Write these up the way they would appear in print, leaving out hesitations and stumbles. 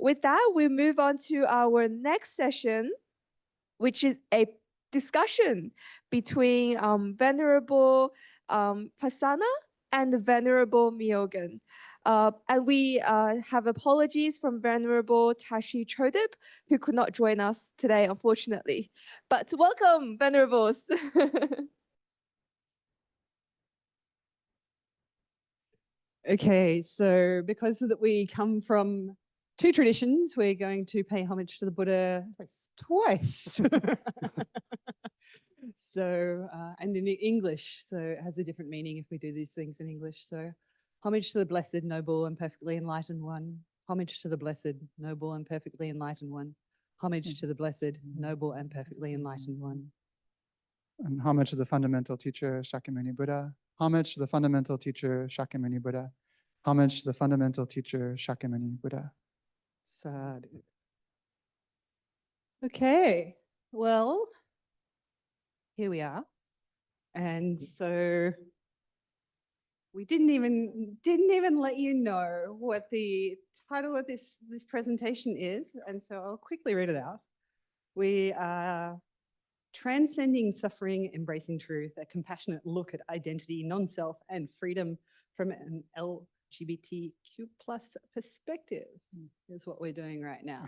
with that, we move on to our next session, which is a discussion between Venerable Pasanna and the Venerable Myōgen. And we have apologies from Venerable Tashi Chodip, who could not join us today, unfortunately. But welcome, Venerables. Okay, so because we come from two traditions, we're going to pay homage to the Buddha twice. So, and in English, so it has a different meaning if we do these things in English. So, homage to the Blessed, Noble, and Perfectly Enlightened One. Homage to the Blessed, Noble, and Perfectly Enlightened One. Homage to the Blessed, Noble, and Perfectly Enlightened One. And homage to the fundamental teacher, Shakyamuni Buddha. Homage to the fundamental teacher, Shakyamuni Buddha. Homage to the fundamental teacher, Shakyamuni Buddha. Sadhu. Okay, well, here we are. And so we didn't even let you know what the title of this presentation is. And so I'll quickly read it out. We are transcending suffering, embracing truth, a compassionate look at identity, non-self, and freedom from an LGBTQ+ perspective is what we're doing right now.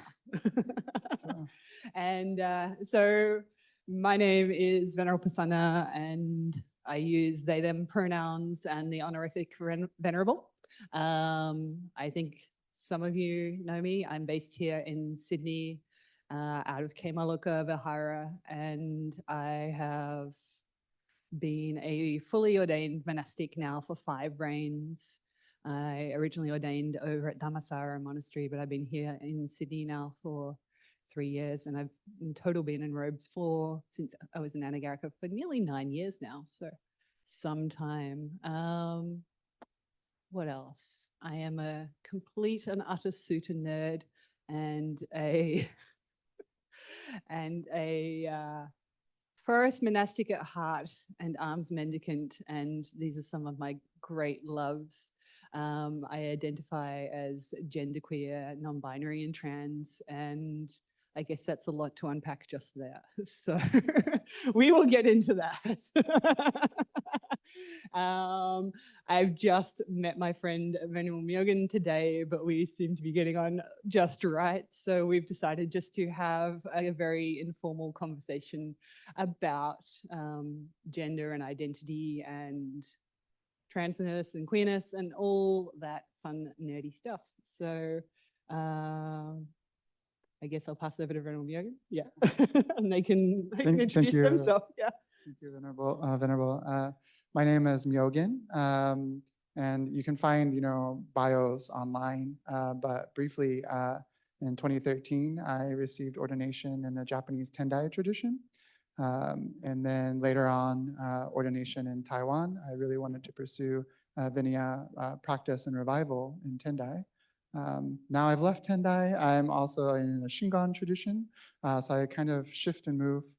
And so my name is Venerable Pasanna, and I use they, them pronouns and the honorific Venerable. I think some of you know me. I'm based here in Sydney, out of Kemaluka, Vihara, and I have been a fully ordained monastic now for 5 reigns. I originally ordained over at Dhammasara Monastery, but I've been here in Sydney now for 3 years, and I've in total been in robes since I was in Anagarika for nearly 9 years now, so some time. What else? I am a complete and utter sutta nerd and a forest monastic at heart and arms mendicant, and these are some of my great loves. I identify as genderqueer, non-binary, and trans, and I guess that's a lot to unpack just there. So we will get into that. I've just met my friend Venerable Myōgen today, but we seem to be getting on just right. So we've decided just to have a very informal conversation about gender and identity and transness and queerness and all that fun, nerdy stuff. So I guess I'll pass over to Venerable Myōgen. Yeah, and they can introduce themselves. Yeah. Thank you, Venerable. My name is Myōgen, and you can find, bios online. But briefly, in 2013, I received ordination in the Japanese Tendai tradition. And then later on, ordination in Taiwan. I really wanted to pursue Vinaya practice and revival in Tendai. Now I've left Tendai. I'm also in a Shingon tradition. So I kind of shift and move.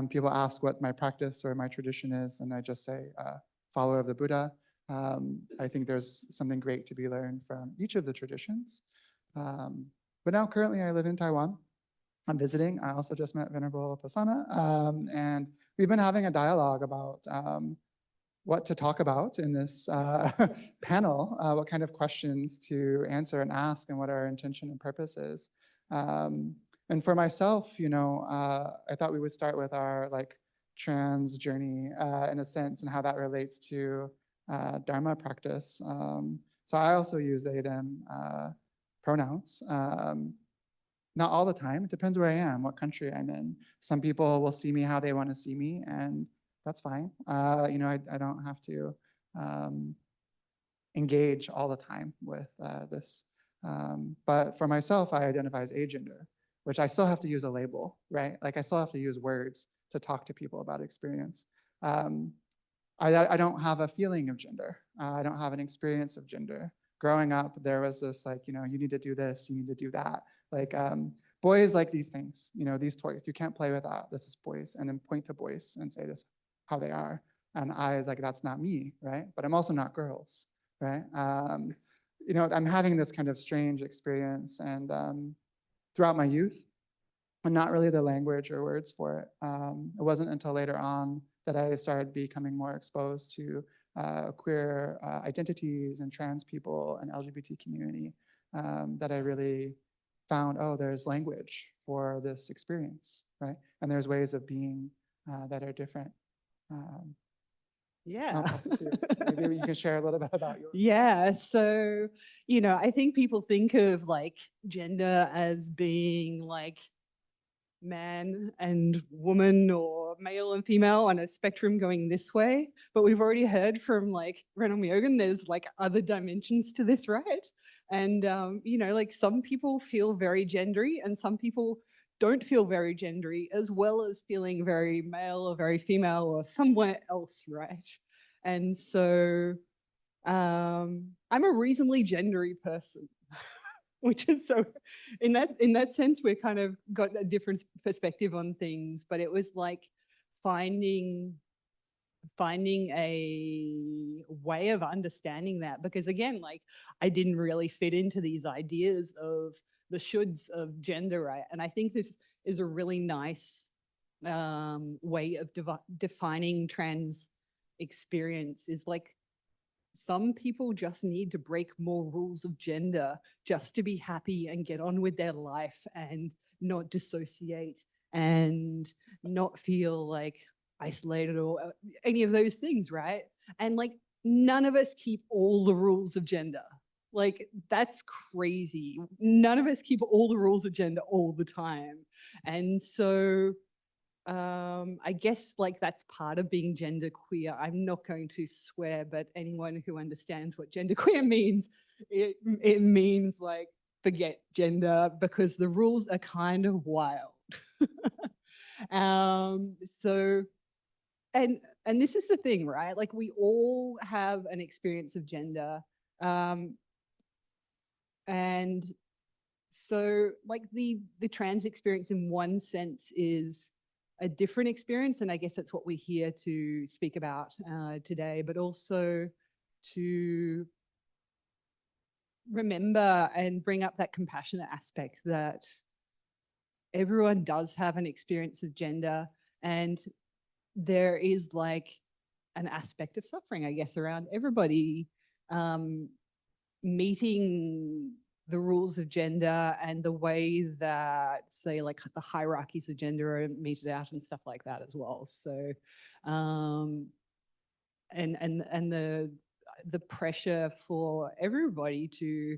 People ask what my practice or my tradition is, and I just say, follower of the Buddha. I think there's something great to be learned from each of the traditions. But now currently I live in Taiwan. I'm visiting. I also just met Venerable Pasanna, and we've been having a dialogue about what to talk about in this panel, what kind of questions to answer and ask, and what our intention and purpose is. And for myself, I thought we would start with our trans journey in a sense, and how that relates to dharma practice. So I also use they, them pronouns. Not all the time. It depends where I am, what country I'm in. Some people will see me how they want to see me, and that's fine. I don't have to engage all the time with this. But for myself, I identify as agender, which I still have to use a label, right? I still have to use words to talk to people about experience. I don't have a feeling of gender. I don't have an experience of gender. Growing up, there was this you need to do this, you need to do that. Boys like these things, these toys. You can't play with that. This is boys, and then point to boys and say this how they are. And I was like, that's not me, right? But I'm also not girls, right? I'm having this kind of strange experience, and throughout my youth, and not really the language or words for it. It wasn't until later on that I started becoming more exposed to queer identities and trans people and LGBT community, that I really found, oh, there's language for this experience, right? And there's ways of being that are different. I'll Yeah. pass it to you. Maybe you can share a little bit about yours. Yeah. So, I think people think of like gender as being like man and woman or male and female on a spectrum going this way. But we've already heard from like Myōgen, there's like other dimensions to this, right? And, like some people feel very gendery and some people don't feel very gendery, as well as feeling very male or very female or somewhere else, right? And so I'm a reasonably gendery person. Which is so, in that sense, we're kind of got a different perspective on things. But it was like finding a way of understanding that, because again, like I didn't really fit into these ideas of the shoulds of gender, right? And I think this is a really nice way of defining trans experience, is like some people just need to break more rules of gender just to be happy and get on with their life and not dissociate and not feel like isolated or any of those things, right? And like none of us keep all the rules of gender. Like that's crazy. None of us keep all the rules of gender all the time. And so I guess like that's part of being genderqueer. I'm not going to swear, but anyone who understands what genderqueer means, it means like forget gender, because the rules are kind of wild. So and this is the thing, right? Like we all have an experience of gender. And so like the trans experience in one sense is a different experience, and I guess that's what we're here to speak about today, but also to remember and bring up that compassionate aspect that everyone does have an experience of gender, and there is like an aspect of suffering, I guess, around everybody meeting the rules of gender and the way that, say, like the hierarchies of gender are meted out and stuff like that as well. So, and the pressure for everybody to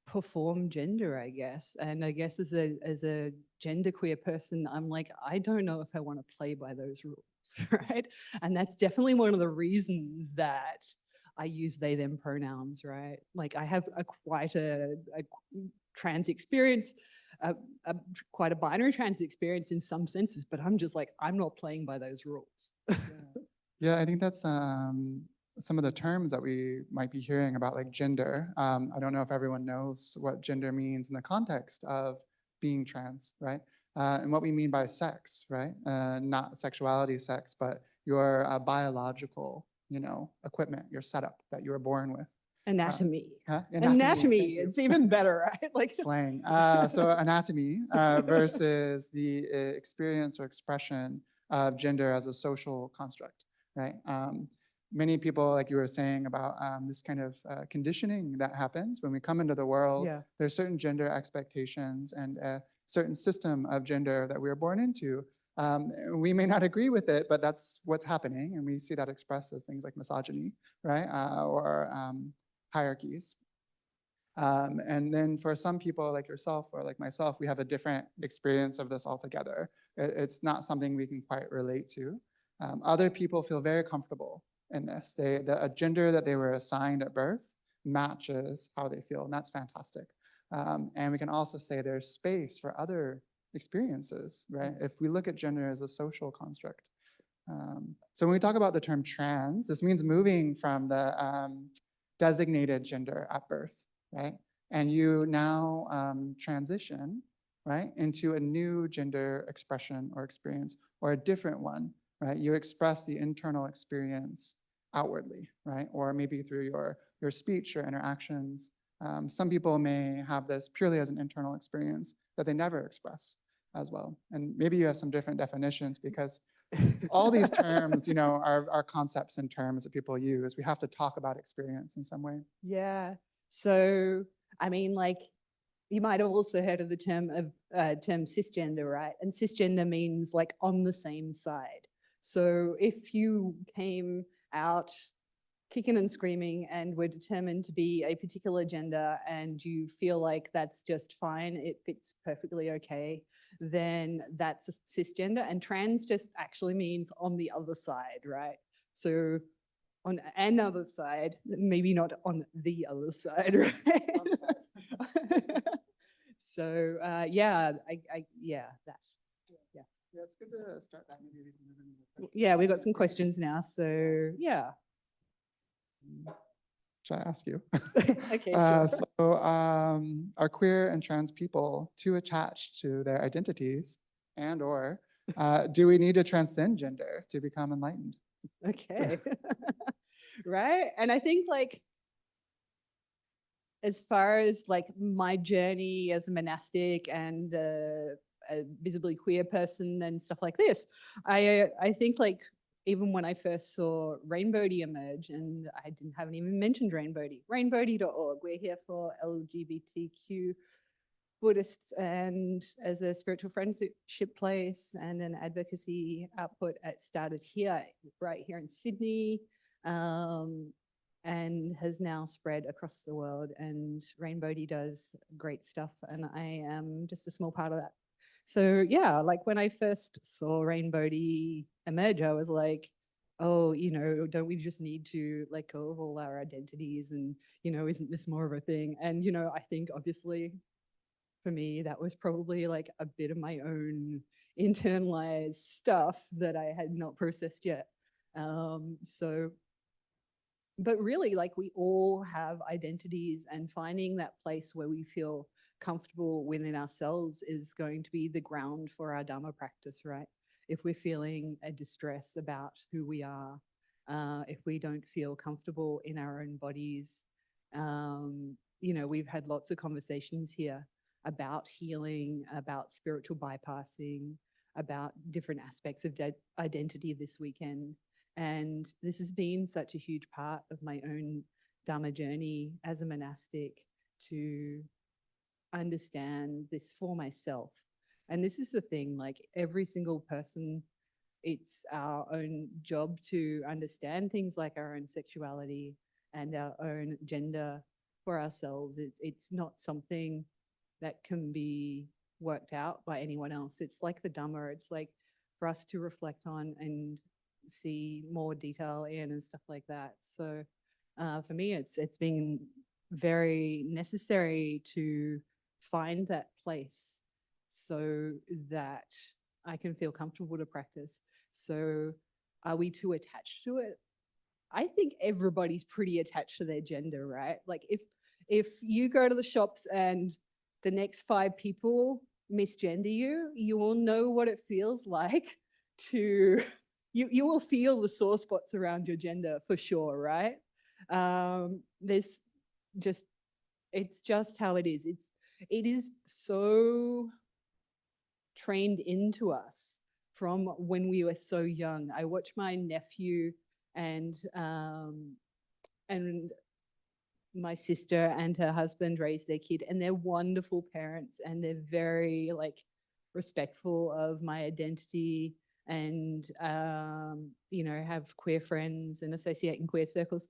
perform gender, I guess. And I guess as a genderqueer person, I'm like, I don't know if I want to play by those rules, right? And that's definitely one of the reasons that I use they, them pronouns, right? Like I have quite a trans experience, quite a binary trans experience in some senses, but I'm just like, I'm not playing by those rules. Yeah, I think that's some of the terms that we might be hearing about, like gender. I don't know if everyone knows what gender means in the context of being trans, right? And what we mean by sex, right? Not sexuality sex, but your biological, equipment, your setup that you were born with. Anatomy. Anatomy. It's even better, right? Like slang. So anatomy versus the experience or expression of gender as a social construct, right? Many people, like you were saying about this kind of conditioning that happens when we come into the world. Yeah. There's certain gender expectations and a certain system of gender that we are born into. We may not agree with it, but that's what's happening. And we see that expressed as things like misogyny, right? Or hierarchies. And then for some people like yourself or like myself, we have a different experience of this altogether. It's not something we can quite relate to. Other people feel very comfortable in this. The gender that they were assigned at birth matches how they feel, and that's fantastic. And we can also say there's space for other experiences, right? If we look at gender as a social construct. So when we talk about the term trans, this means moving from the designated gender at birth, right? And you now transition, right, into a new gender expression or experience, or a different one, right? You express the internal experience outwardly, right? Or maybe through your speech or interactions. Some people may have this purely as an internal experience that they never express as well. And maybe you have some different definitions, because all these terms, are concepts and terms that people use. We have to talk about experience in some way. Yeah. So, I mean, like, you might have also heard of the term cisgender, right? And cisgender means like on the same side. So if you came out kicking and screaming and were determined to be a particular gender and you feel like that's just fine, it fits perfectly okay, then that's a cisgender. And trans just actually means on the other side, right? So on another side, maybe not on the other side, right? So yeah, yeah, that. Yeah. Yeah, it's good to start that. Maybe we can move into the questions. Yeah, we've got some questions now. So yeah. Should I ask you? Okay, sure. So are queer and trans people too attached to their identities, or do we need to transcend gender to become enlightened? Okay. Right. And I think, like, as far as like my journey as a monastic and a visibly queer person and stuff like this, I think, like, even when I first saw Rainbowdy emerge, and I haven't even mentioned Rainbowdy, rainbowdy.org. We're here for LGBTQ Buddhists and as a spiritual friendship place and an advocacy output. It started here, right here in Sydney, and has now spread across the world. And Rainbowdy does great stuff, and I am just a small part of that. So yeah, like when I first saw Rainbowdy emerge, I was like, oh, don't we just need to let go of all our identities? And, isn't this more of a thing? And, I think obviously for me, that was probably like a bit of my own internalized stuff that I had not processed yet. But really, like, we all have identities, and finding that place where we feel comfortable within ourselves is going to be the ground for our dharma practice, right? If we're feeling a distress about who we are, if we don't feel comfortable in our own bodies, we've had lots of conversations here about healing, about spiritual bypassing, about different aspects of identity this weekend. And this has been such a huge part of my own dharma journey as a monastic, to understand this for myself. And this is the thing, like, every single person, it's our own job to understand things like our own sexuality and our own gender for ourselves. It's not something that can be worked out by anyone else. It's like the Dhamma. It's like for us to reflect on and see more detail in and stuff like that. So for me, it's been very necessary to find that place so that I can feel comfortable to practice. So are we too attached to it? I think everybody's pretty attached to their gender, right? Like, if you go to the shops and the next 5 people misgender you, you will know what it feels like to, you will feel the sore spots around your gender for sure, right? There's just, it's just how it is. It is so trained into us from when we were so young. I watch my nephew and my sister and her husband raise their kid, and they're wonderful parents, and they're very, like, respectful of my identity, and have queer friends and associate in queer circles.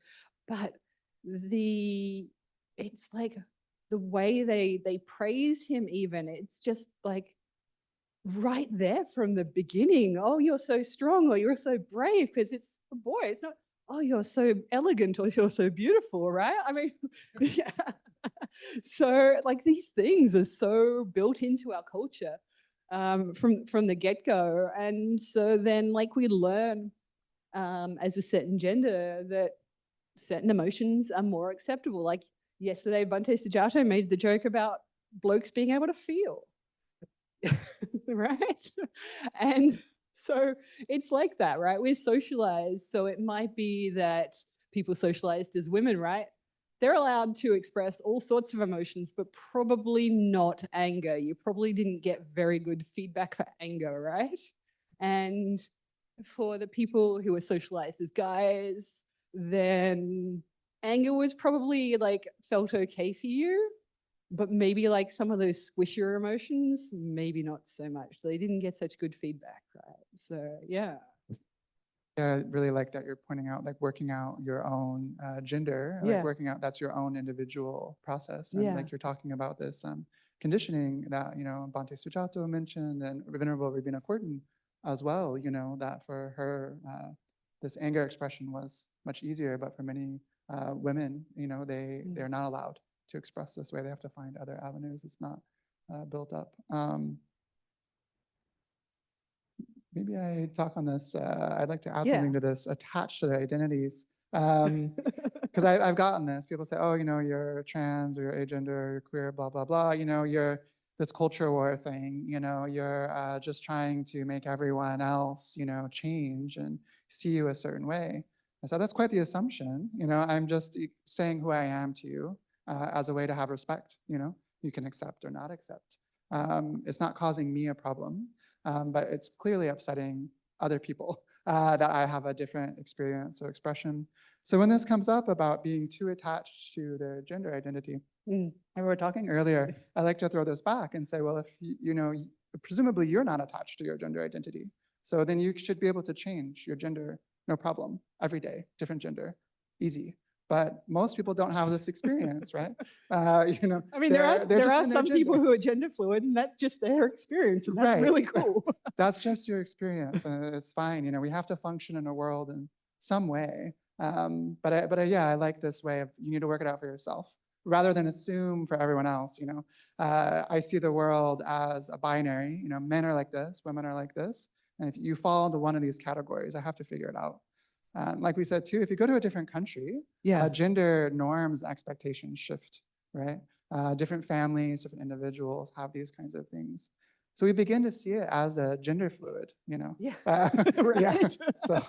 But it's like the way they praise him, even, it's just like right there from the beginning. Oh, you're so strong, or you're so brave, because it's a boy. It's not, oh, you're so elegant, or you're so beautiful, right? I mean, yeah. So, like, these things are so built into our culture from the get-go. And so then, like, we learn as a certain gender that certain emotions are more acceptable. Like yesterday, Bhante Sujato made the joke about blokes being able to feel. Right? And So it's like that, right? We're socialized. So it might be that people socialized as women, right? They're allowed to express all sorts of emotions, but probably not anger. You probably didn't get very good feedback for anger, right? And for the people who were socialized as guys, then anger was probably like felt okay for you, but maybe like some of those squishier emotions, maybe not so much. They didn't get such good feedback, right? So yeah. Yeah, I really like that you're pointing out, like working out your own gender, like Yeah. working out, that's your own individual process. And Yeah. like you're talking about this conditioning that, Bhante Sujato mentioned and Venerable Rabina Korten as well, that for her, this anger expression was much easier, but for many women, they're not allowed to express this way. They have to find other avenues. It's not built up. Maybe I talk on this. I'd like to add something to this attached to their identities. Because I've gotten this. People say, oh, you're trans or you're agender or you're queer, blah, blah, blah. You're this culture war thing. You're just trying to make everyone else, change and see you a certain way. I said, that's quite the assumption. I'm just saying who I am to you as a way to have respect. You can accept or not accept. It's not causing me a problem. But it's clearly upsetting other people that I have a different experience or expression. So when this comes up about being too attached to their gender identity, and we were talking earlier, I like to throw this back and say, well, if presumably you're not attached to your gender identity, so then you should be able to change your gender, no problem, every day, different gender, easy. But most people don't have this experience, right? I mean, there are some people who are gender fluid, and that's just their experience, and that's really cool. That's just your experience, and it's fine. We have to function in a world in some way. But yeah, I like this way of you need to work it out for yourself rather than assume for everyone else. I see the world as a binary. Men are like this, women are like this, and if you fall into one of these categories, I have to figure it out. Like we said too, if you go to a different country, gender norms, expectations shift, right? Different families, different individuals have these kinds of things. So we begin to see it as a gender fluid, Yeah, right. Yeah. So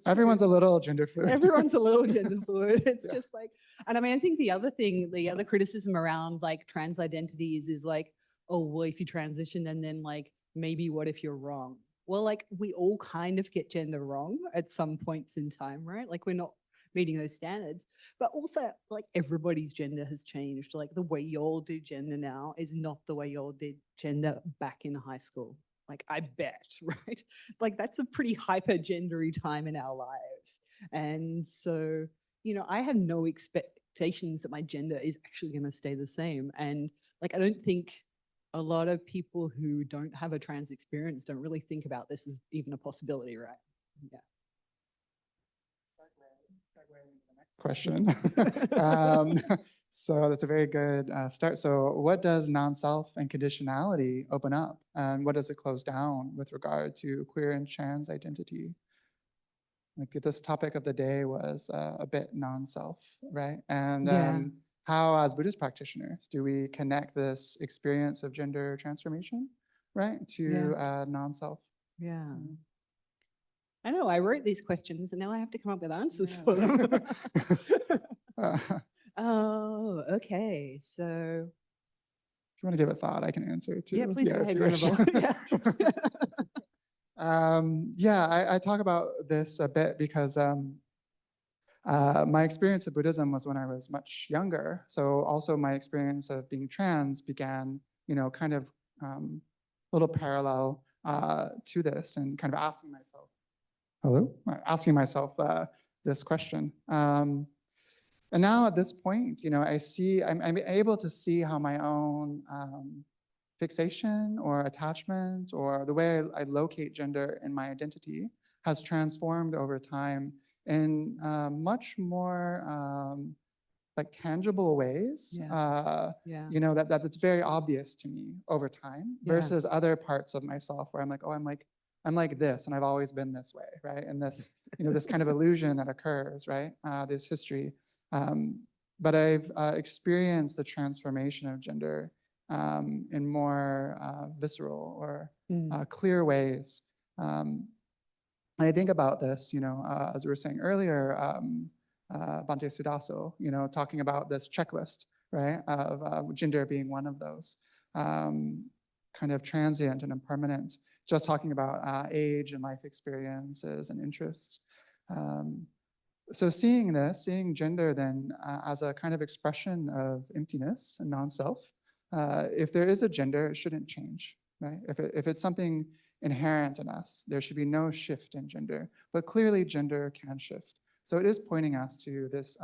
everyone's a little gender fluid. Everyone's a little gender fluid. It's just like, and I mean, I think the other criticism around like trans identities is like, oh, well, if you transition and then like, maybe what if you're wrong? Well, like we all kind of get gender wrong at some points in time, right? Like we're not meeting those standards, but also like everybody's gender has changed. Like the way y'all do gender now is not the way y'all did gender back in high school. Like I bet, right? Like that's a pretty hyper gendery time in our lives. And so, I have no expectations that my gender is actually going to stay the same. And like, I don't think a lot of people who don't have a trans experience don't really think about this as even a possibility, right? Yeah. Question. So that's a very good start. So what does non-self and conditionality open up? And what does it close down with regard to queer and trans identity? Like this topic of the day was a bit non-self, right? And how, as Buddhist practitioners, do we connect this experience of gender transformation, right, to non-self? Yeah. I know, I wrote these questions and now I have to come up with answers for them. Oh, okay. So if you want to give it thought, I can answer it too. Yeah, please go ahead, Venerable. I talk about this a bit because my experience of Buddhism was when I was much younger. So also my experience of being trans began, kind of a little parallel to this and kind of asking myself this question. And now at this point, I'm able to see how my own fixation or attachment or the way I locate gender in my identity has transformed over time in much more like tangible ways, that's very obvious to me over time versus other parts of myself where I'm like, oh, I'm like this and I've always been this way, right? And this, this kind of illusion that occurs, right? This history. But I've experienced the transformation of gender in more visceral or Mm. clear ways. And I think about this, as we were saying earlier, Bhante Sudaso, talking about this checklist, right, of gender being one of those, kind of transient and impermanent, just talking about age and life experiences and interests. So seeing gender then as a kind of expression of emptiness and non-self, if there is a gender, it shouldn't change, right? If it's something inherent in us, there should be no shift in gender, but clearly gender can shift. So it is pointing us to this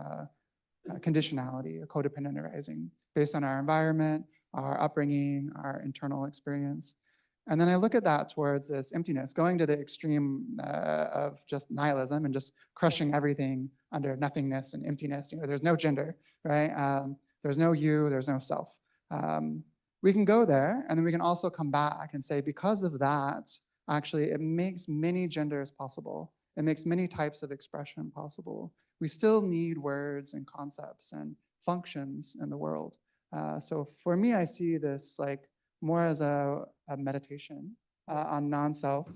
conditionality or codependent arising based on our environment, our upbringing, our internal experience. And then I look at that towards this emptiness, going to the extreme of just nihilism and just crushing everything under nothingness and emptiness. There's no gender, right? There's no you, there's no self. We can go there, and then we can also come back and say, because of that, actually, it makes many genders possible. It makes many types of expression possible. We still need words and concepts and functions in the world. So for me, I see this like more as a meditation on non-self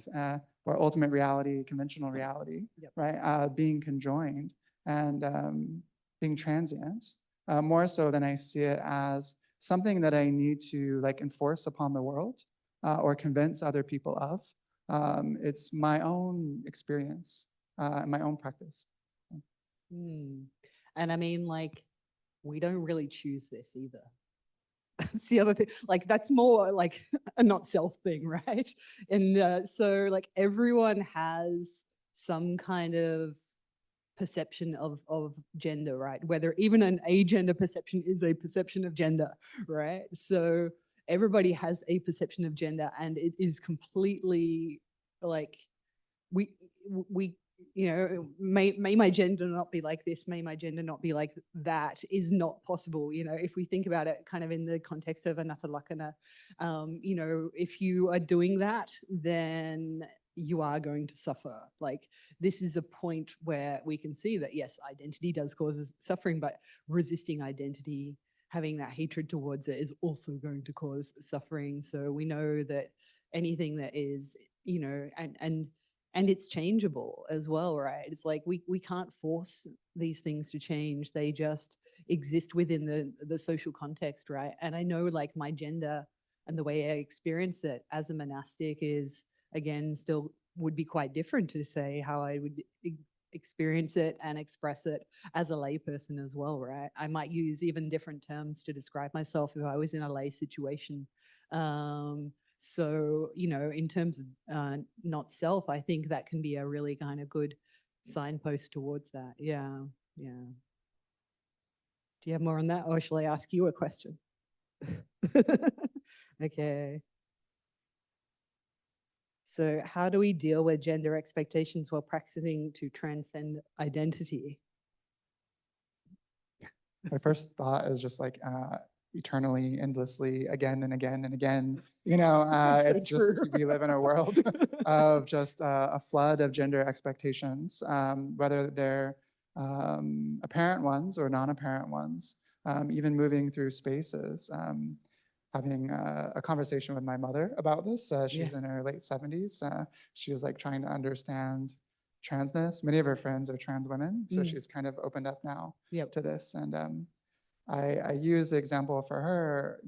or ultimate reality, conventional reality, Yep. right? Being conjoined and being transient, more so than I see it as something that I need to like enforce upon the world or convince other people of. It's my own experience, my own practice. Mm. And I mean, like, we don't really choose this either. That's the other thing. Like, that's more like a not self thing, right? And so, like, everyone has some kind of perception of gender, right? Whether even an agender perception is a perception of gender, right? So everybody has a perception of gender, and it is completely like we may my gender not be like this, may my gender not be like that, is not possible. If we think about it kind of in the context of anatta lakkhana, if you are doing that, then you are going to suffer. Like, this is a point where we can see that, yes, identity does cause suffering, but resisting identity, having that hatred towards it, is also going to cause suffering. So we know that anything that is, and it's changeable as well, right? It's like we can't force these things to change. They just exist within the social context, right? And I know, like, my gender and the way I experience it as a monastic is, again, still would be quite different to say how I would experience it and express it as a layperson as well, right? I might use even different terms to describe myself if I was in a lay situation. So, in terms of not self, I think that can be a really kind of good signpost towards that. Yeah, yeah. Do you have more on that, or shall I ask you a question? Okay. So how do we deal with gender expectations while practicing to transcend identity? My first thought is just like eternally, endlessly, again and again and again. So it's just true. we live in a world of just a flood of gender expectations, whether they're apparent ones or non-apparent ones. Even moving through spaces, having a conversation with my mother about this. She's in her late 70s. She was like trying to understand transness. Many of her friends are trans women, so she's kind of opened up now to this. And I use the example for her,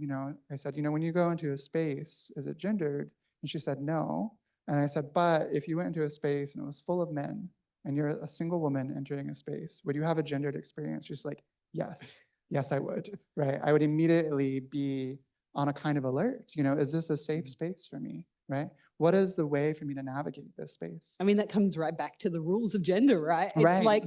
I said, when you go into a space, is it gendered? And she said, no. And I said, but if you went into a space and it was full of men and you're a single woman entering a space, would you have a gendered experience? She's like, yes, yes, I would, right? I would immediately be on a kind of alert, is this a safe space for me, right? What is the way for me to navigate this space? I mean, that comes right back to the rules of gender, right? It's Right. like,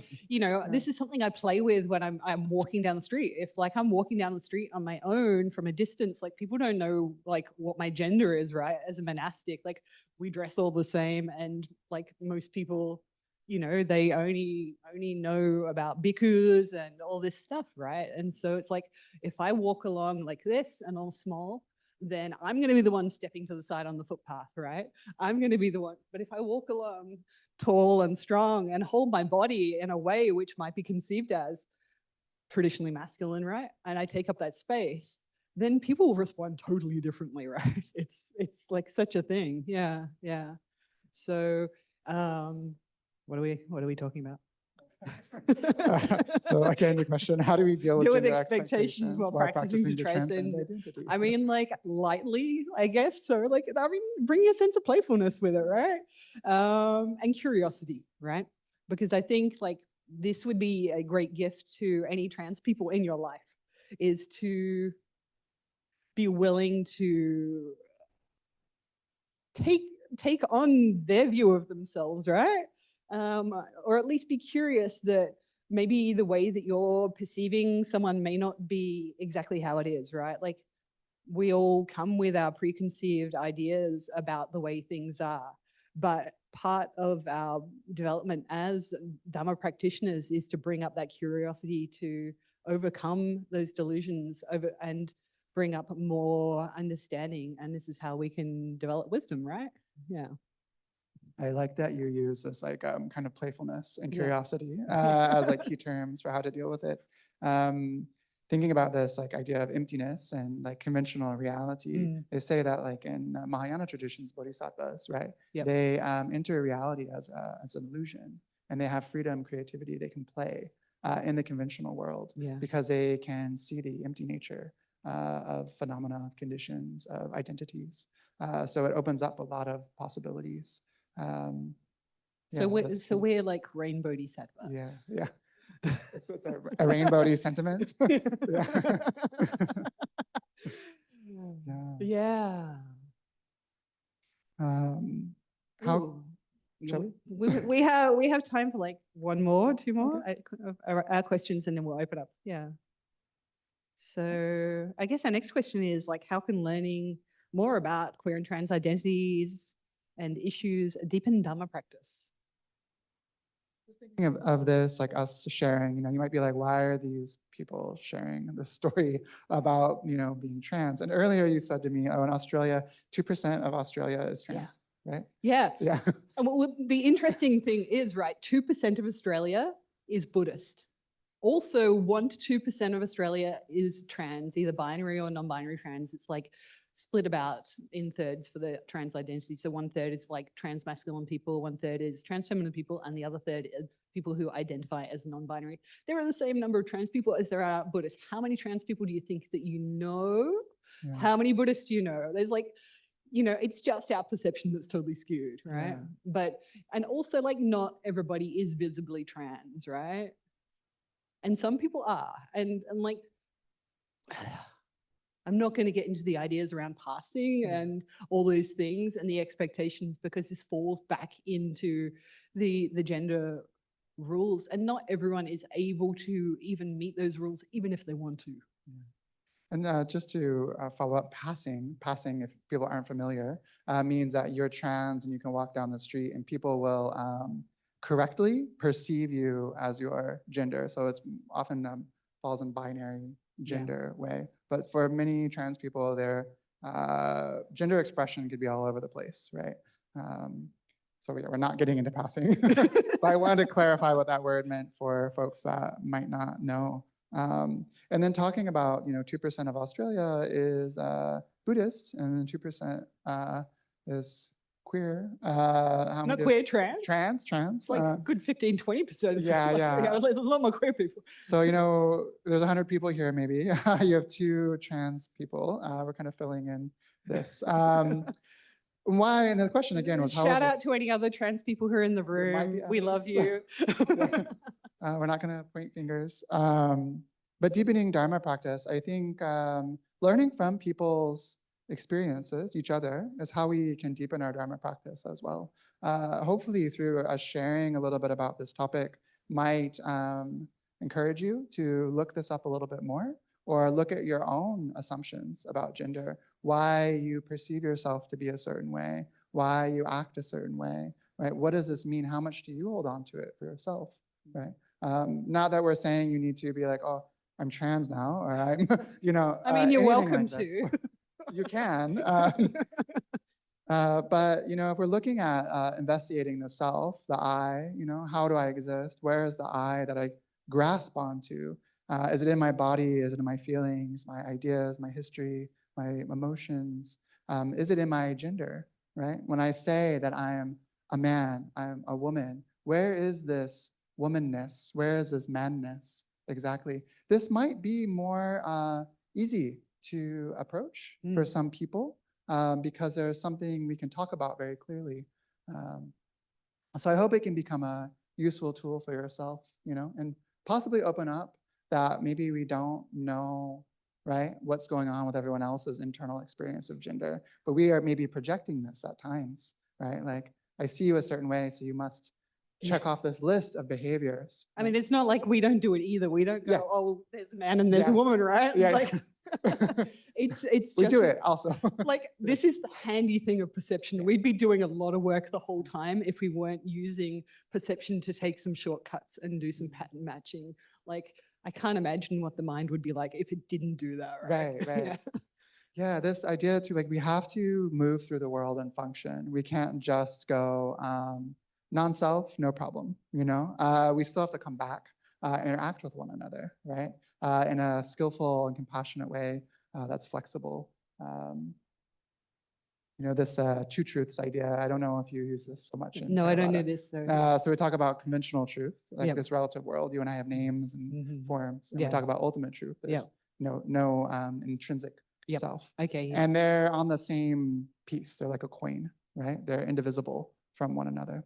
this is something I play with when I'm walking down the street. If like I'm walking down the street on my own from a distance, like people don't know like what my gender is, right? As a monastic, like we dress all the same, and like most people, they only know about bhikkhus and all this stuff, right? And so it's like, if I walk along like this and all small, then I'm going to be the one stepping to the side on the footpath, right? I'm going to be the one. But if I walk along tall and strong and hold my body in a way which might be conceived as traditionally masculine, right? And I take up that space, then people respond totally differently, right? It's like such a thing. Yeah, yeah. So what are we talking about? So again, your question, how do we deal with Deal with gender expectations while practicing to transcend identity? I mean, like lightly, I guess. So like, I mean, bring a sense of playfulness with it, right? And curiosity, right? Because I think like this would be a great gift to any trans people in your life, is to be willing to take on their view of themselves, right? Or at least be curious that maybe the way that you're perceiving someone may not be exactly how it is, right? Like we all come with our preconceived ideas about the way things are, but part of our development as Dharma practitioners is to bring up that curiosity to overcome those delusions and bring up more understanding. And this is how we can develop wisdom, right? Yeah. I like that you use this like kind of playfulness and Yeah. curiosity as like key terms for how to deal with it. Thinking about this like idea of emptiness and like conventional reality, they say that like in Mahayana traditions, bodhisattvas, right? Yep. They enter reality as an illusion, and they have freedom, creativity. They can play in the conventional world because they can see the empty nature of phenomena, of conditions, of identities. So it opens up a lot of possibilities. So we're like rain bodhisattvas. Yeah, yeah. It's a rainbow sentiment. Yeah. Yeah. How Ooh. shall we have time for like one more, two more our questions, and then we'll open up. Yeah. So I guess our next question is like, how can learning more about queer and trans identities and issues deepen Dharma practice? Just thinking of this, like us sharing, you might be like, why are these people sharing this story about, being trans? And earlier you said to me, oh, in Australia, 2% of Australia is trans, right? Yeah. Yeah. And well, the interesting thing is, right, 2% of Australia is Buddhist. Also, 1 to 2% of Australia is trans, either binary or non-binary trans. It's like split about in thirds for the trans identity. So 1/3 is like trans masculine people, 1/3 is trans feminine people, and the other third is people who identify as non-binary. There are the same number of trans people as there are Buddhists. How many trans people do you think that you know? Yeah. How many Buddhists do you know? There's like, it's just our perception that's totally skewed, right? Yeah. And also like not everybody is visibly trans, right? And some people are, and like, I'm not going to get into the ideas around passing and all those things and the expectations, because this falls back into the gender rules, and not everyone is able to even meet those rules, even if they want to. And just to follow up, passing, if people aren't familiar, means that you're trans and you can walk down the street and people will correctly perceive you as your gender. So it's often falls in binary gender way. But for many trans people, their gender expression could be all over the place, right? So yeah, we're not getting into passing, but I wanted to clarify what that word meant for folks that might not know. And then talking about, 2% of Australia is Buddhist, and then 2% is queer. Not queer, trans. Trans. It's like good 15, 20%. Yeah. There's a lot more queer people. So, there's 100 people here, maybe. You have 2 trans people. We're kind of filling in this. Why? And the question again was, how shout out to any other trans people who are in the room. We love you. We're not going to point fingers. But deepening Dharma practice, I think learning from people's experiences, each other, is how we can deepen our Dharma practice as well. Hopefully through us sharing a little bit about this topic might encourage you to look this up a little bit more, or look at your own assumptions about gender, why you perceive yourself to be a certain way, why you act a certain way, right? What does this mean? How much do you hold on to it for yourself, right? Not that we're saying you need to be like, oh, I'm trans now, or I'm, I mean, you're welcome like to. You can. But, if we're looking at investigating the self, the I, how do I exist? Where is the I that I grasp onto? Is it in my body? Is it in my feelings, my ideas, my history, my emotions? Is it in my gender, right? When I say that I am a man, I'm a woman, where is this womanness? Where is this manness exactly? This might be more easy to approach for some people because there's something we can talk about very clearly. So I hope it can become a useful tool for yourself, and possibly open up that maybe we don't know, right, what's going on with everyone else's internal experience of gender, but we are maybe projecting this at times, right? Like, I see you a certain way, so you must check off this list of behaviors. I mean, it's not like we don't do it either. We don't go, Yeah. oh, there's a man and there's a Yeah. woman, right? Yeah. Like, it's We just do it also. like, this is the handy thing of perception. We'd be doing a lot of work the whole time if we weren't using perception to take some shortcuts and do some pattern matching. Like, I can't imagine what the mind would be like if it didn't do that, right? Right. Yeah. Yeah, this idea too, like we have to move through the world and function. We can't just go non-self, no problem, We still have to come back, interact with one another, right? In a skillful and compassionate way that's flexible. This two truths idea, I don't know if you use this so much in No, I don't know Theravada. this. So. So we talk about conventional truth, like Yep. this relative world. You and I have names and Mhm. forms. And Yeah. we talk about ultimate truth. There's no intrinsic Yep. self. Okay. Yeah. And they're on the same piece. They're like a coin, right? They're indivisible from one another.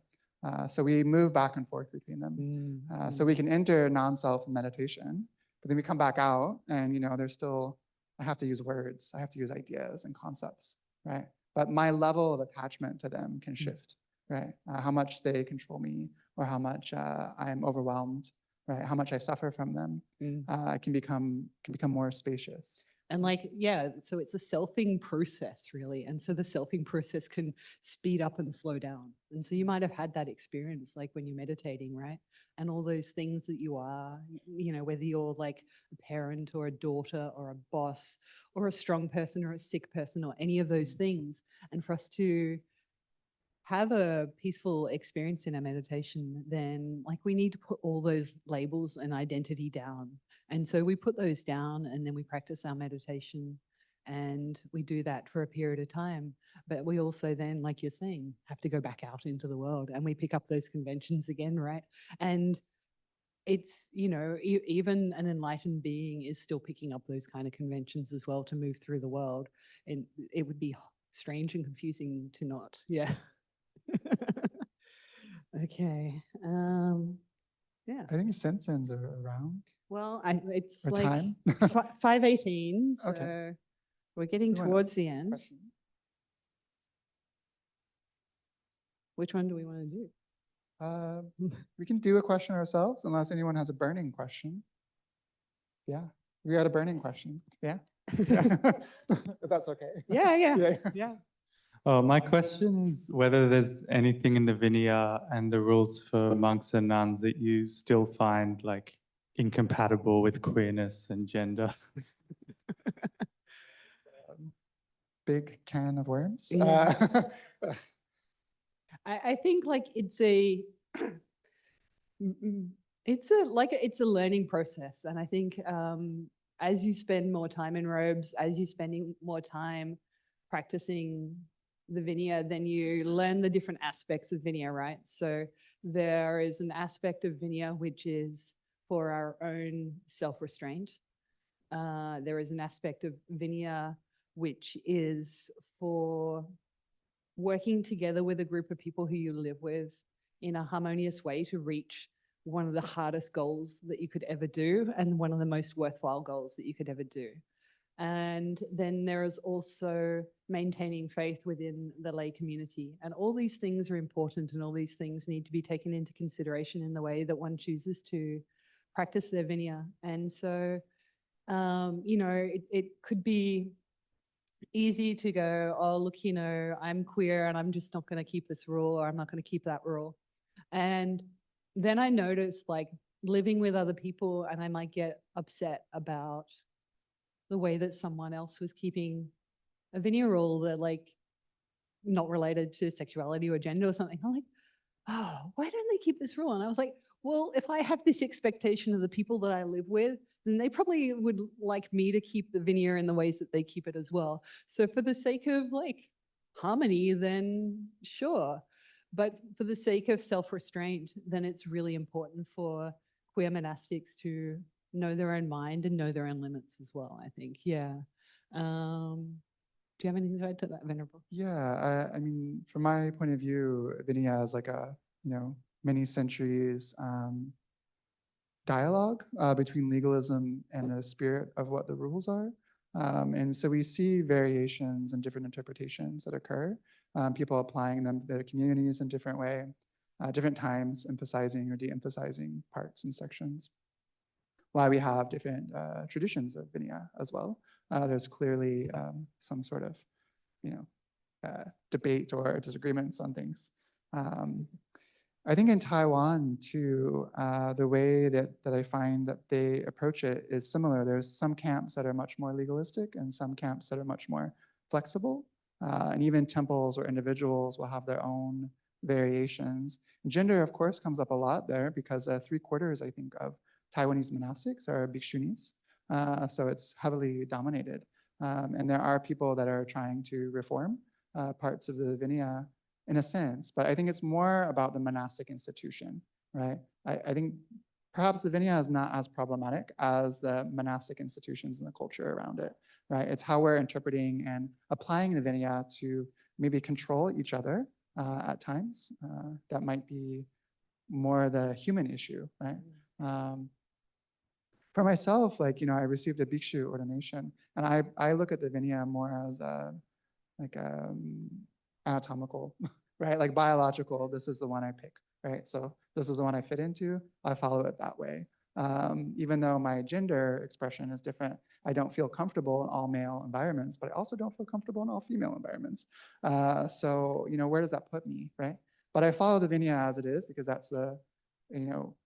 So we move back and forth between them. So we can enter non-self meditation, but then we come back out and, there's still, I have to use words. I have to use ideas and concepts, right? But my level of attachment to them can shift, right? How much they control me or how much I'm overwhelmed, right? How much I suffer from them can become more spacious. And like, yeah, so it's a selfing process really. And so the selfing process can speed up and slow down. And so you might have had that experience like when you're meditating, right? And all those things that you are, whether you're like a parent or a daughter or a boss or a strong person or a sick person or any of those things. And for us to have a peaceful experience in our meditation, then like we need to put all those labels and identity down. And so we put those down and then we practice our meditation and we do that for a period of time. But we also then, like you're saying, have to go back out into the world and we pick up those conventions again, right? And it's, even an enlightened being is still picking up those kind of conventions as well to move through the world. And it would be strange and confusing to not. Yeah. Okay. Yeah. I think Sensens are around. Well, it's Or like time? 5:18, so Okay. we're getting You want towards the end. question? Which one do we want to do? We can do a question ourselves unless anyone has a burning question. Yeah, we got a burning question. Yeah. If that's okay. Yeah. My question is whether there's anything in the Vinaya and the rules for monks and nuns that you still find like incompatible with queerness and gender. Big can of worms. Yeah. I think like it's a learning process, and I think as you spend more time in robes, as you're spending more time practicing the Vinaya, then you learn the different aspects of Vinaya, right? So there is an aspect of Vinaya which is for our own self-restraint. There is an aspect of Vinaya which is for working together with a group of people who you live with in a harmonious way to reach one of the hardest goals that you could ever do and one of the most worthwhile goals that you could ever do. And then there is also maintaining faith within the lay community. And all these things are important and all these things need to be taken into consideration in the way that one chooses to practice their Vinaya. And so, it could be easy to go, oh, look, I'm queer and I'm just not going to keep this rule or I'm not going to keep that rule. And then I noticed like living with other people and I might get upset about the way that someone else was keeping a Vinaya rule that like not related to sexuality or gender or something. I'm like, oh, why don't they keep this rule? And I was like, well, if I have this expectation of the people that I live with, then they probably would like me to keep the vineyard in the ways that they keep it as well. So for the sake of like harmony, then sure. But for the sake of self-restraint, then it's really important for queer monastics to know their own mind and know their own limits as well, I think. Yeah. Do you have anything to add to that, Venerable? Yeah, I mean, from my point of view, Vinaya is like a, many centuries dialogue between legalism and the spirit of what the rules are. And so we see variations and different interpretations that occur, people applying them to their communities in different way, different times, emphasizing or de-emphasizing parts and sections. Why we have different traditions of Vinaya as well. There's clearly some sort of, debate or disagreements on things. I think in Taiwan too, the way that I find that they approach it is similar. There's some camps that are much more legalistic and some camps that are much more flexible. And even temples or individuals will have their own variations. Gender, of course, comes up a lot there because 3/4, I think, of Taiwanese monastics are bhikshunis. So it's heavily dominated. And there are people that are trying to reform parts of the Vinaya in a sense, but I think it's more about the monastic institution, right? I think perhaps the Vinaya is not as problematic as the monastic institutions and the culture around it, right? It's how we're interpreting and applying the Vinaya to maybe control each other at times. That might be more the human issue, right? For myself, like, I received a bhikshu ordination, and I look at the Vinaya more as anatomical, right? Like biological, this is the one I pick, right? So this is the one I fit into, I follow it that way. Even though my gender expression is different, I don't feel comfortable in all male environments, but I also don't feel comfortable in all female environments. So, where does that put me, right? But I follow the Vinaya as it is because that's the,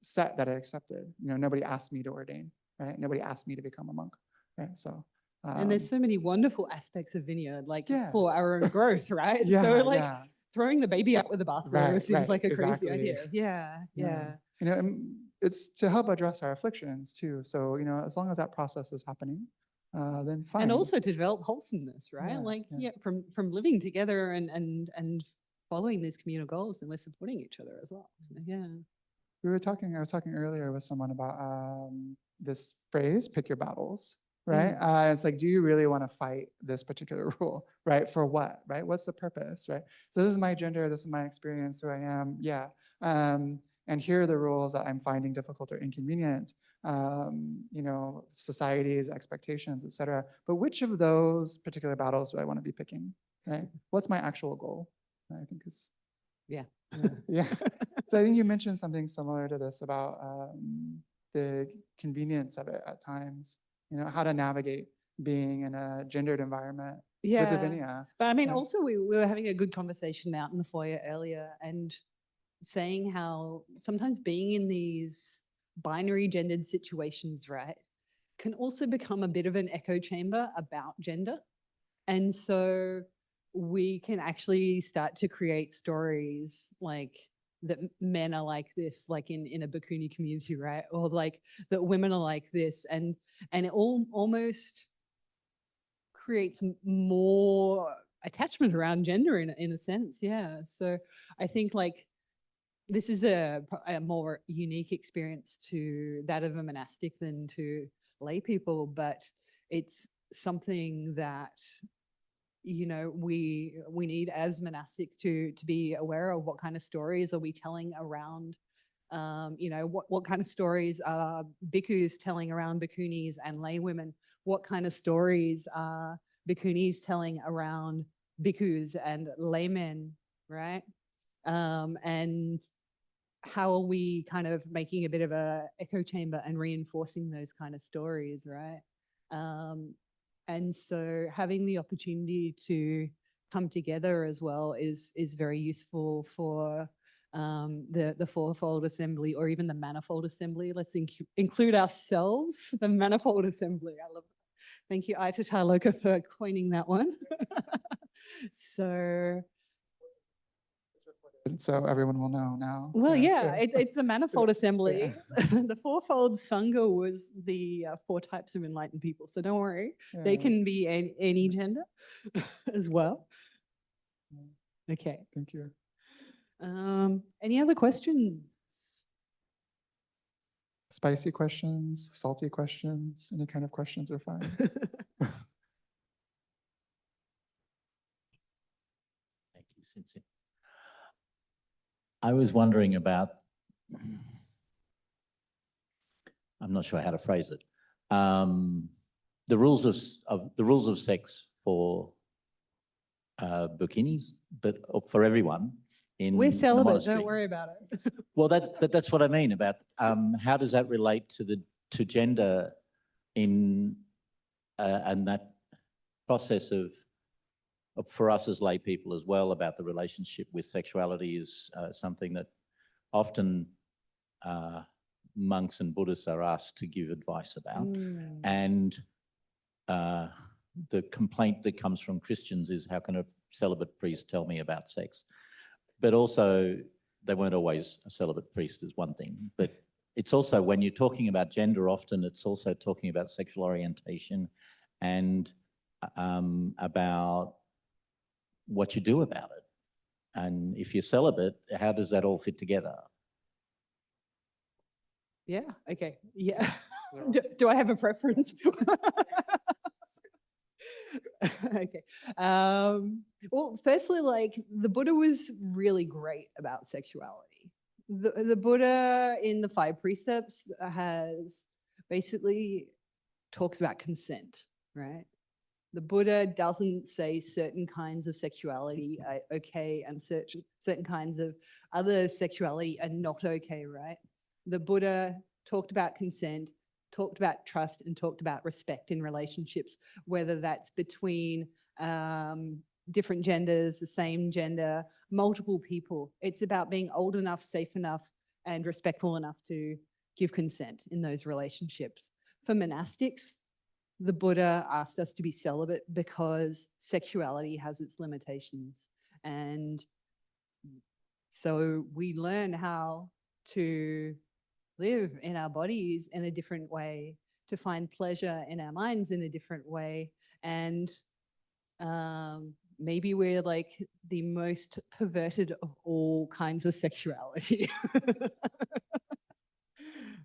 set that I accepted. Nobody asked me to ordain, right? Nobody asked me to become a monk, right? So. And there's so many wonderful aspects of vineyard, like Yeah. for our own growth, right? Yeah, So like yeah. throwing the baby out with the bathwater Right, seems right, like a exactly. crazy idea. Yeah, yeah. And it's to help address our afflictions too. So, as long as that process is happening, then fine. And also to develop wholesomeness, right? Yeah, Like, yeah. from living together and following these communal goals, and we're supporting each other as well. So, yeah. I was talking earlier with someone about this phrase, pick your battles, right? It's like, do you really want to fight this particular rule, right? For what, right? What's the purpose, right? So this is my gender, this is my experience, who I am, yeah. And here are the rules that I'm finding difficult or inconvenient, society's expectations, et cetera. But which of those particular battles do I want to be picking, right? What's my actual goal? I think is. Yeah. Yeah. So I think you mentioned something similar to this about the convenience of it at times, how to navigate being in a gendered environment with the Vinaya. But I mean, also we were having a good conversation out in the foyer earlier and saying how sometimes being in these binary gendered situations, right, can also become a bit of an echo chamber about gender. And so we can actually start to create stories like that men are like this, like in a Bhikkhuni community, right? Or like that women are like this, and it almost creates more attachment around gender in a sense, yeah. So I think like this is a more unique experience to that of a monastic than to lay people, but it's something that we need as monastics to be aware of. What kind of stories are we telling around what kind of stories are bhikkhus telling around bhikkhunis and lay women? What kind of stories are bhikkhunis telling around bhikkhus and laymen, right? And how are we kind of making a bit of a echo chamber and reinforcing those kind of stories, right? And so having the opportunity to come together as well is very useful for the fourfold assembly or even the manifold assembly. Let's include ourselves, the manifold assembly. I love that. Thank you, Aita Taloka, for coining that one. So so everyone will know now. Well, yeah, it's a manifold assembly. Yeah. The fourfold Sangha was the 4 types of enlightened people. So don't worry, they can be any gender as well. Okay. Thank you. Any other questions? Spicy questions, salty questions, any kind of questions are fine. Thank you, Cynthia. I was wondering about, I'm not sure how to phrase it, the rules of sex for bikinis, but for everyone in We're the celibate, monastery. don't worry about it. Well, that's what I mean about how does that relate to gender in and that process of for us as lay people as well, about the relationship with sexuality is something that often monks and Buddhists are asked to give advice about. And the complaint that comes from Christians is, how can a celibate priest tell me about sex? But also, they weren't always a celibate priest is one thing, but it's also, when you're talking about gender, often it's also talking about sexual orientation and about what you do about it. And if you're celibate, how does that all fit together? Yeah, okay, yeah. Do I have a preference? Okay. Well, firstly, like, the Buddha was really great about sexuality. The Buddha in the 5 precepts has basically talks about consent, right? The Buddha doesn't say certain kinds of sexuality are okay and certain kinds of other sexuality are not okay, right? The Buddha talked about consent, talked about trust, and talked about respect in relationships, whether that's between different genders, the same gender, multiple people. It's about being old enough, safe enough, and respectful enough to give consent in those relationships. For monastics, the Buddha asked us to be celibate because sexuality has its limitations. And so we learn how to live in our bodies in a different way, to find pleasure in our minds in a different way. And maybe we're like the most perverted of all kinds of sexuality.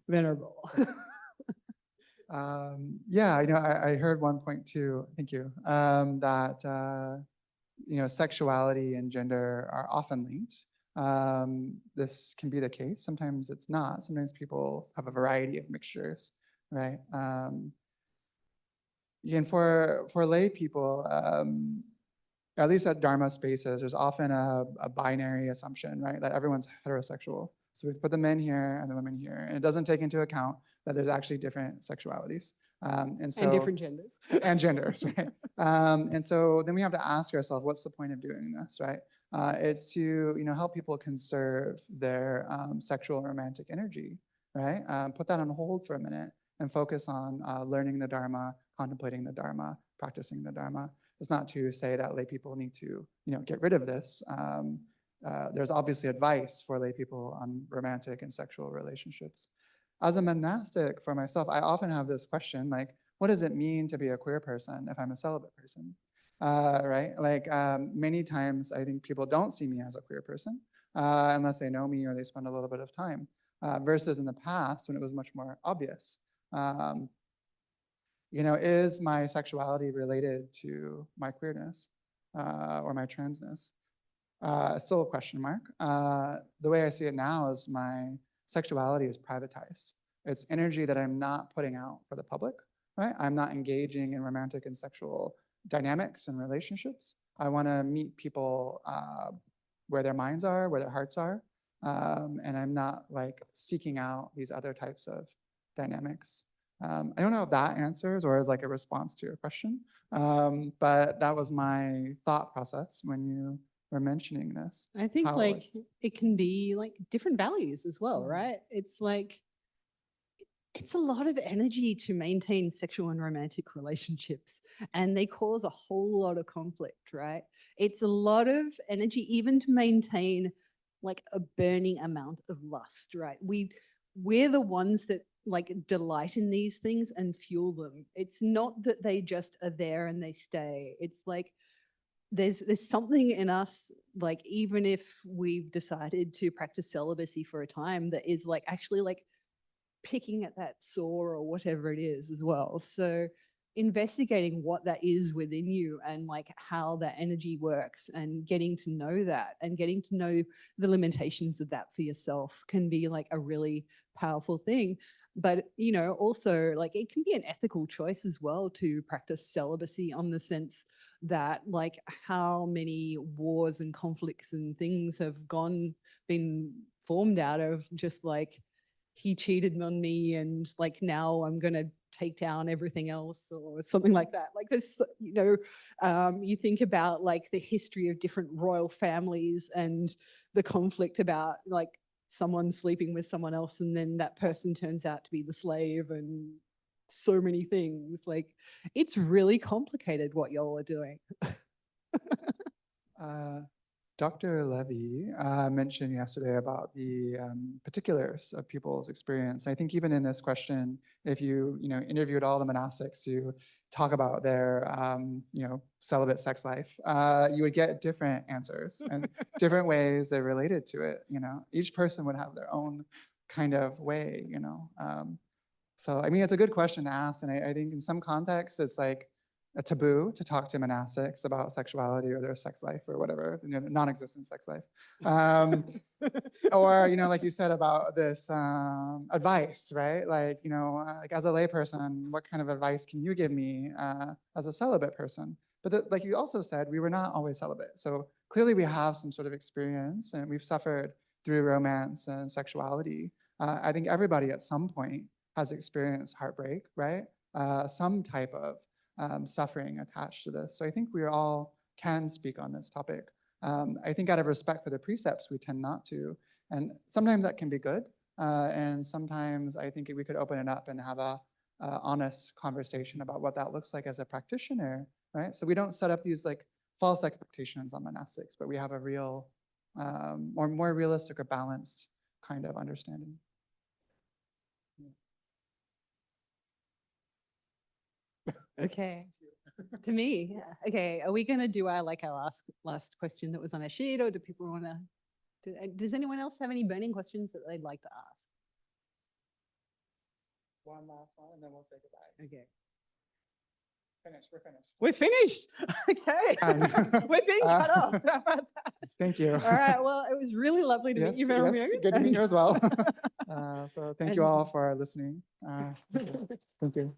Venerable. Yeah, I heard one point too, thank you, that, sexuality and gender are often linked. This can be the case. Sometimes it's not. Sometimes people have a variety of mixtures, right? And for lay people, at least at Dharma spaces, there's often a binary assumption, right? That everyone's heterosexual. So we put the men here and the women here, and it doesn't take into account that there's actually different sexualities. And different genders. And genders, right? And so then we have to ask ourselves, what's the point of doing this, right? It's to help people conserve their sexual and romantic energy, right? Put that on hold for a minute and focus on learning the Dharma, contemplating the Dharma, practicing the Dharma. It's not to say that lay people need to get rid of this. There's obviously advice for lay people on romantic and sexual relationships. As a monastic for myself, I often have this question, like, what does it mean to be a queer person if I'm a celibate person? Right? Like, many times I think people don't see me as a queer person unless they know me or they spend a little bit of time, versus in the past when it was much more obvious. Is my sexuality related to my queerness or my transness? Still a question mark. The way I see it now is my sexuality is privatized. It's energy that I'm not putting out for the public, right? I'm not engaging in romantic and sexual dynamics and relationships. I want to meet people where their minds are, where their hearts are, and I'm not like seeking out these other types of dynamics. I don't know if that answers or is like a response to your question, but that was my thought process when you were mentioning this. I think it can be like different values as well, right? It's like, it's a lot of energy to maintain sexual and romantic relationships, and they cause a whole lot of conflict, right? It's a lot of energy even to maintain like a burning amount of lust, right? We're the ones that like delight in these things and fuel them. It's not that they just are there and they stay. It's like there's something in us, like even if we've decided to practice celibacy for a time, that is like actually like picking at that sore or whatever it is as well. So investigating what that is within you and like how that energy works and getting to know that and getting to know the limitations of that for yourself can be like a really powerful thing. But you know, also like it can be an ethical choice as well to practice celibacy, on the sense that like how many wars and conflicts and things have been formed out of just like, he cheated on me and like now I'm gonna take down everything else or something like that. Like there's, you know, you think about like the history of different royal families and the conflict about like someone sleeping with someone else and then that person turns out to be the slave, and so many things. Like it's really complicated what y'all are doing. Dr. Levy mentioned yesterday about the particulars of people's experience. I think even in this question, if you interviewed all the monastics who talk about their celibate sex life, you would get different answers and different ways they related to it. Each person would have their own kind of way. So I mean, it's a good question to ask, and I think in some contexts it's like a taboo to talk to monastics about sexuality or their sex life or whatever, non-existent sex life. Or, like you said about this advice, right? Like, like as a layperson, what kind of advice can you give me as a celibate person? But like you also said, we were not always celibate. So clearly we have some sort of experience and we've suffered through romance and sexuality. I think everybody at some point has experienced heartbreak, right? Some type of suffering attached to this. So I think we all can speak on this topic. I think out of respect for the precepts, we tend not to. And sometimes that can be good. And sometimes I think we could open it up and have a honest conversation about what that looks like as a practitioner, right? So we don't set up these like false expectations on monastics, but we have a real or more realistic or balanced kind of understanding. Okay. To me, okay. Are we going to do our last question that was on our sheet, or do people want to? Does anyone else have any burning questions that they'd like to ask? One last one, and then we'll say goodbye. Okay. We're finished. We're finished. Okay. We're being cut off. How about that? Thank you. All right. Well, it was really lovely to meet you, Veneral yes, Myōgen. good to meet you as well. So thank you And- all for listening. Thank you.